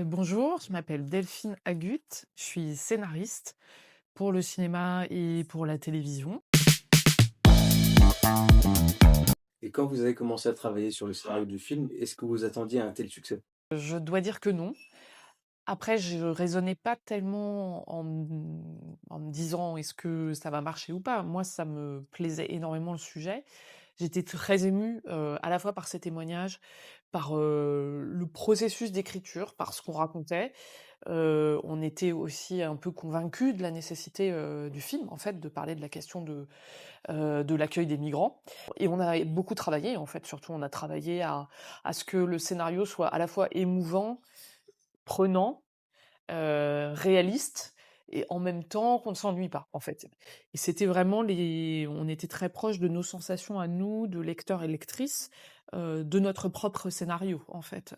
Bonjour, je m'appelle Delphine Agut, je suis scénariste pour le cinéma et pour la télévision. Et quand vous avez commencé à travailler sur le scénario du film, est-ce que vous attendiez un tel succès? Je dois dire que non. Après, je raisonnais pas tellement en me disant: «Est-ce que ça va marcher ou pas?» Moi, ça me plaisait énormément le sujet. J'étais très émue, à la fois par ces témoignages, par, le processus d'écriture, par ce qu'on racontait. On était aussi un peu convaincus de la nécessité, du film, en fait, de parler de la question de l'accueil des migrants et on a beaucoup travaillé, en fait, surtout on a travaillé à ce que le scénario soit à la fois émouvant, prenant, réaliste et en même temps qu'on ne s'ennuie pas, en fait. Et c'était vraiment les on était très proches de nos sensations à nous, de lecteurs et lectrices, de notre propre scénario, en fait,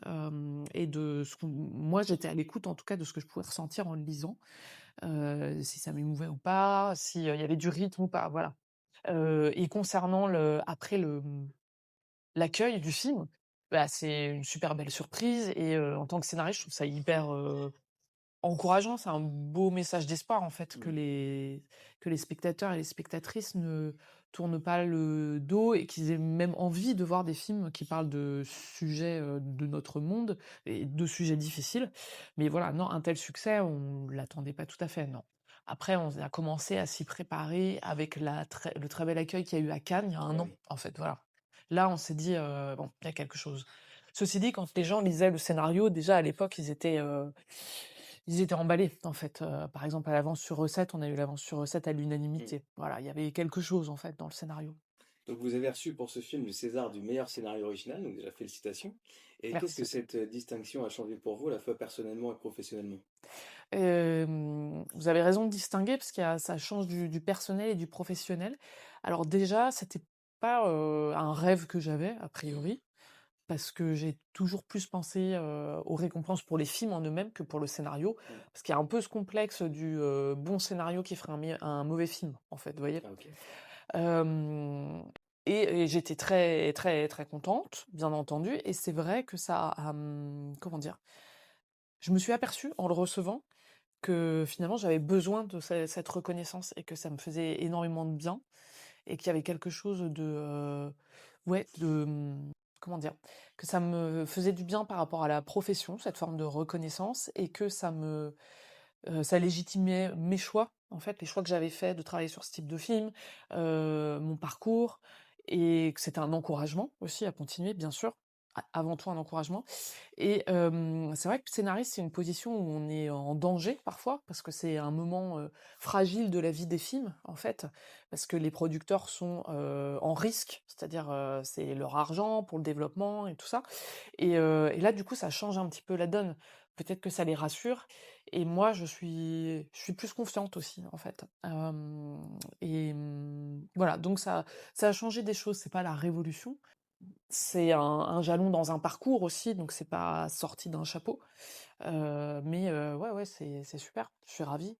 et de ce qu'on moi, j'étais à l'écoute, en tout cas, de ce que je pouvais ressentir en le lisant, si ça m'émouvait ou pas, si, il y avait du rythme ou pas, voilà. Et concernant l'accueil du film, bah, c'est une super belle surprise et en tant que scénariste, je trouve ça hyper, encourageant. C'est un beau message d'espoir, en fait, que Mmh. les spectateurs et les spectatrices ne tournent pas le dos et qu'ils aient même envie de voir des films qui parlent de sujets, de notre monde et de sujets difficiles. Mais voilà, non, un tel succès, on l'attendait pas tout à fait, non. Après, on a commencé à s'y préparer avec le très bel accueil qu'il y a eu à Cannes il y a un Ah an, oui. en fait, voilà. Là, on s'est dit, «Bon, il y a quelque chose». Ceci dit, quand les gens lisaient le scénario, déjà à l'époque, ils étaient emballés, en fait. Par exemple, à l'avance sur recette, on a eu l'avance sur recette à Mmh. l'unanimité. Voilà, il y avait quelque chose, en fait, dans le scénario. Donc vous avez reçu pour ce film le César du meilleur scénario original, donc déjà félicitations. Et qu'est-ce que Merci. cette, distinction a changé pour vous, à la fois personnellement et professionnellement? Vous avez raison de distinguer parce ça change du personnel et du professionnel. Alors déjà, c'était pas, un rêve que j'avais, a priori, parce que j'ai toujours plus pensé, aux récompenses pour les films en eux-mêmes que pour le scénario. Mmh. Parce qu'il y a un peu ce complexe du, bon scénario qui ferait un mauvais film, en fait, vous voyez? Ah OK. Hem et j'étais très, très, très contente, bien entendu, et c'est vrai que ça a, comment dire? Je me suis aperçue en le recevant que finalement j'avais besoin de cette reconnaissance et que ça me faisait énormément de bien et qu'il y avait quelque chose de, ouais, de, comment dire? Que ça me faisait du bien par rapport à la profession, cette forme de reconnaissance, et que ça légitimait mes choix, en fait, les choix que j'avais faits de travailler sur ce type de film, mon parcours, et que c'était un encouragement aussi à continuer, bien sûr, avant tout un encouragement. Et c'est vrai que scénariste, c'est une position où on est en danger parfois, parce que c'est un moment, fragile de la vie des films, en fait, parce que les producteurs sont, en risque, c'est-à-dire, c'est leur argent pour le développement et tout ça. Et là, du coup, ça change un petit peu la donne. Peut-être que ça les rassure, et moi, je suis plus confiante aussi, en fait. Voilà, donc ça a changé des choses. C'est pas la révolution, c'est un jalon dans un parcours aussi, donc c'est pas sorti d'un chapeau. Mais ouais, ouais, c'est super, je suis ravie.